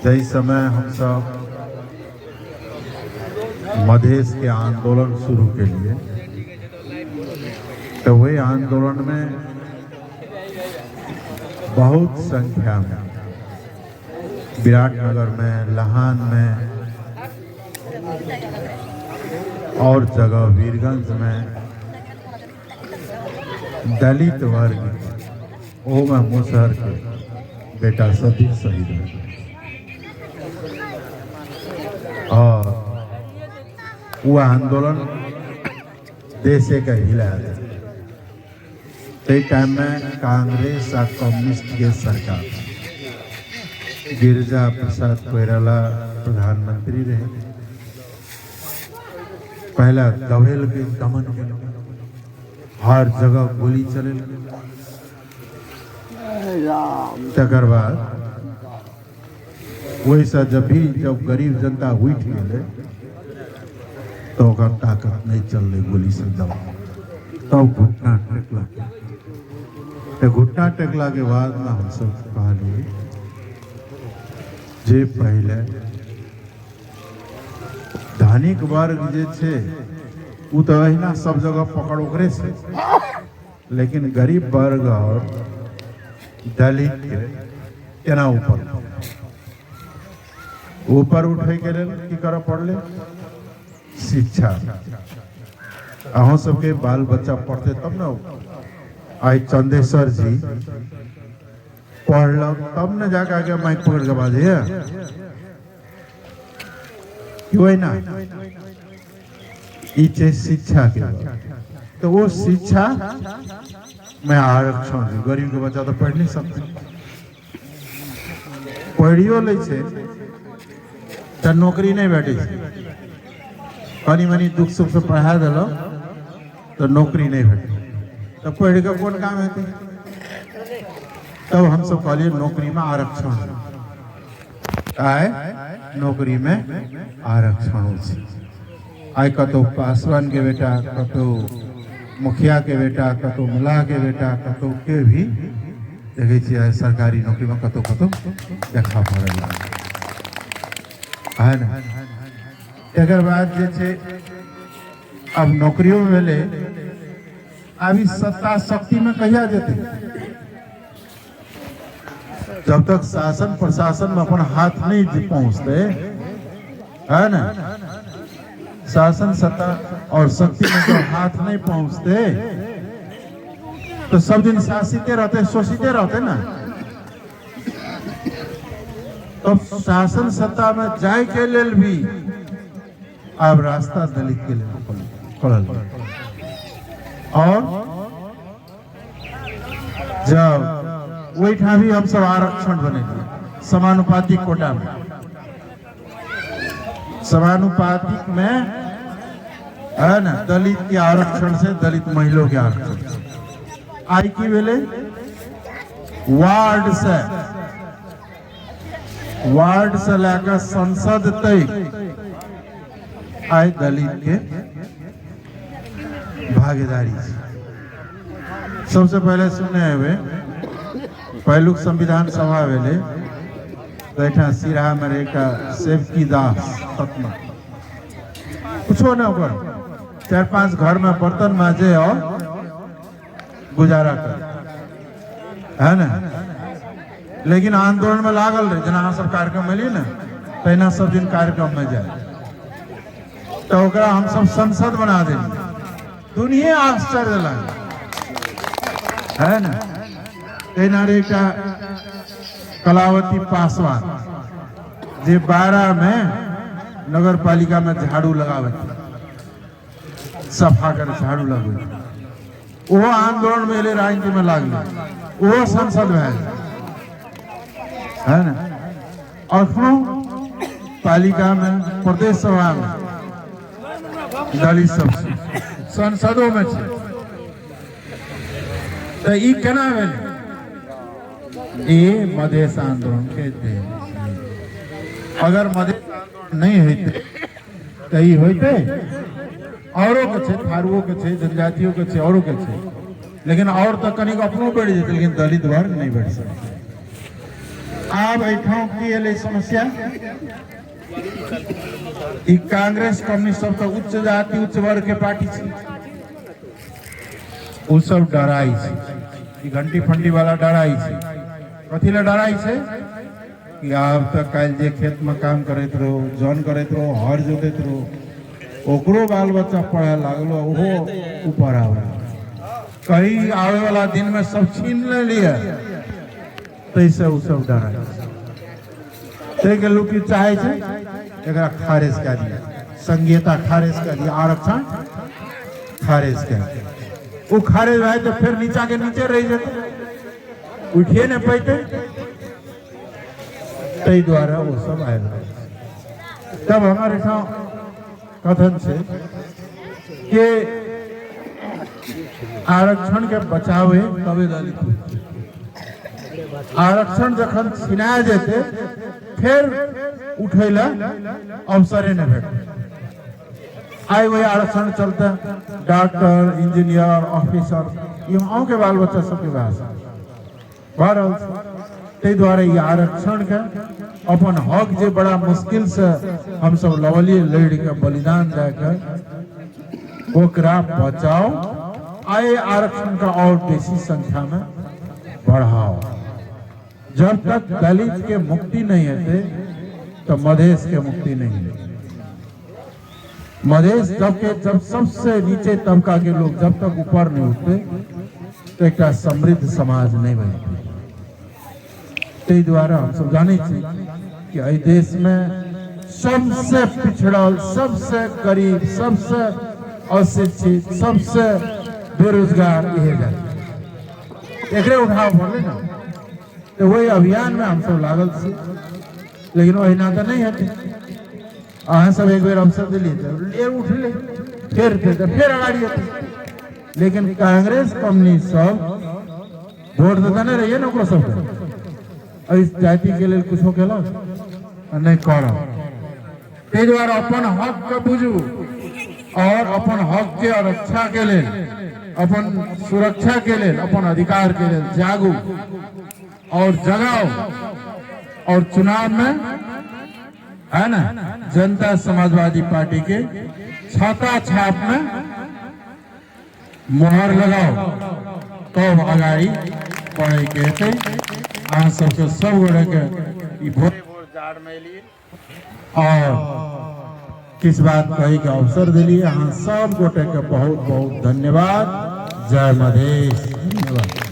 जय समय हम सब मधेश के आंदोलन शुरू के लिए, तो वही आंदोलन में बहुत संख्या में विराटनगर में, लहान में और जगह वीरगंज में दलित वर्ग ओम मुसहर के बेटा सभी शहीद हुए और वो आंदोलन देश का हिला टाइम में कांग्रेस और कम्युनिस्ट के सरकार गिरिजा प्रसाद कोइराला प्रधानमंत्री रहे। पहला दवेल के दमन के हर जगह गोली चले, तकर बाद वैसा जब गरीब जनता उठ गए तो ताकत नहीं चल रही गोली से दबा, तब घुटना टेकला। तो घुटना टेकला के बाद में हम सब कहलिए जे पहले धनिक वर्ग जे छे वो तो अहिना सब जगह पकड़ ओकरे से, लेकिन गरीब वर्ग और दलित के केना ऊपर उठे के लेल की करऽ पड़ले? शिक्षा। अहों सबके बाल बच्चा पढ़ते तब ना आई चंदेश्वर जी पढ़ल तब न जाके आगे माइक पकड़ के बाजे क्यों ना इचे शिक्षा के। तो वो शिक्षा में आरक्षण, गरीब के बच्चा तो पढ़ नहीं सकते, पढ़ियो ले छे तो नौकरी नहीं बैठे, कनी मनी दुख सुख से पढ़ा दिलो तो नौकरी नहीं भेटे, तो पढ़ के कौन काम है? तब हम सब कहलिए नौकरी में आरक्षण आए, नौकरी में आरक्षण आए। कतो पासवान के बेटा, कतो मुखिया के बेटा, कतो मल्लाह के बेटा, कतो के भी देखे छे सरकारी नौकरी में कतो कतो देखा पड़ेगा है ना। एकर बाद जे छे अब नौकरियों में ले अभी सत्ता शक्ति में कहिया जेते? जब तक शासन प्रशासन में अपन हाथ नहीं पहुंचते है ना, शासन सत्ता और शक्ति में जब हाथ नहीं पहुंचते तो सब दिन शासिते रहते, शोषिते रहते ना। तो शासन सत्ता में जाए के लेल भी अब रास्ता दलित के लिए खोलल। और जब वही ठाम भी हम सब आरक्षण बने समानुपातिक कोटा में, समानुपातिक में है ना, दलित के आरक्षण से दलित महिलाओं के आरक्षण आई की वेले वार्ड से लेकर संसद तक आए दलित के भागीदारी। सबसे पहले सुने हुए पहलुक संविधान सभा वेले बैठा सिरा में रेखा सेवकी दास सतना कुछो न कर 4-5 घर में बर्तन माजे और गुजारा कर है ना। लेकिन आंदोलन में लागल रहे, जना सब कार्यक्रम में ली ना तैना सब दिन कार्यक्रम में जाए, तो हम सब संसद बना देंगे। दुनिया आश्चर्य लगे है ना। तेनारे का कलावती पासवान जे 12 में नगर पालिका में झाड़ू लगावे, सफा कर झाड़ू लगे, वो आंदोलन में ले राजनीति में लागले, वो संसद में है ना। और पालिका में, प्रदेश सभा में, दलित सब संसदों में छे। तो ई केना भेल? ये मधेश आंदोलन के देन। अगर मधेश आंदोलन नहीं होते तो ई होते औरों के छे, थारुओं के छे, जनजातियों के छे, औरों के छे, लेकिन और तो कनिक अपनो बढ़ जेते, लेकिन दलित वर्ग नहीं बढ़ सकते। आब एठाम की एलै समस्या ई कांग्रेस कम्युनिस्ट सब तो उच्च जाति उच्च वर्ग के पार्टी छे उ सब डराई छे ई घंटी फंटी वाला डराई छे कथी ला डराई छे कि आब तक काल जे खेत में काम करैत रहो जन करैत रहो हर जोतैत रहो ओकरो बाल बच्चा पढ़े लागलो ओहो ऊपर आवे कहीं आवे वाला दिन में सब छीन ले लिया तैसे उ सब डराई ते के लोग की चाहे छे एकरा खारिज कर दिया संघीयता खारिज कर दिया आरक्षण खारिज कर दिया वो खारिज भाई तो फिर नीचा के नीचे रह जाते उठिए न पैते तई द्वारा वो सब आयल तब हमारे कथन से कि आरक्षण के बचावे तबे दलित आरक्षण जखन छिना जेते फिर उठेला अवसरे न भेट आए वही आरक्षण चलता डॉक्टर इंजीनियर ऑफिसर युवाओं के बाल बच्चा सबके पास ते द्वारा ये आरक्षण के अपन हक जे बड़ा मुश्किल से हम सब लवली लड़ के बलिदान देकर ओकरा बचाओ आए आरक्षण का और बेसी संख्या में बढ़ाओ जब तक दलित के मुक्ति नहीं है तो मधेश के मुक्ति नहीं है मधेश जब सबसे नीचे तबका के लोग जब तक ऊपर नहीं उठते तो एक समृद्ध समाज नहीं बनते ते द्वारा हम सब जाने कि इस देश में सबसे पिछड़ल सबसे गरीब सबसे अशिक्षित सबसे बेरोजगार यही एकरे उठाव बोले ना तो वही अभियान में हम सब लागल से लेकिन वही ना तो नहीं हटे अहाँ सब एक बेर अवसर दिलिए उठ ले फिर अगाड़ी हटे लेकिन कांग्रेस कम्युनिस्ट सब वोट तो देने रहिए ना ओकरो सब इस जाति के लिए कुछ केला नहीं कर ते द्वारा अपन हक के बुझू और अपन हक के रक्षा के लिए अपन सुरक्षा के लिए अपन अधिकार के लिए जागू और जगाओ और चुनाव में है ना जनता समाजवादी पार्टी के छाता छाप में मोहर लगाओ तो आगाड़ी पढ़े के अहाँ सबके सब गोटे के भोरे भोर जाड़ में लिए और किस बात कही के अवसर दिली अहाँ सब गोटे के बहुत बहुत धन्यवाद जय मधेश धन्यवाद।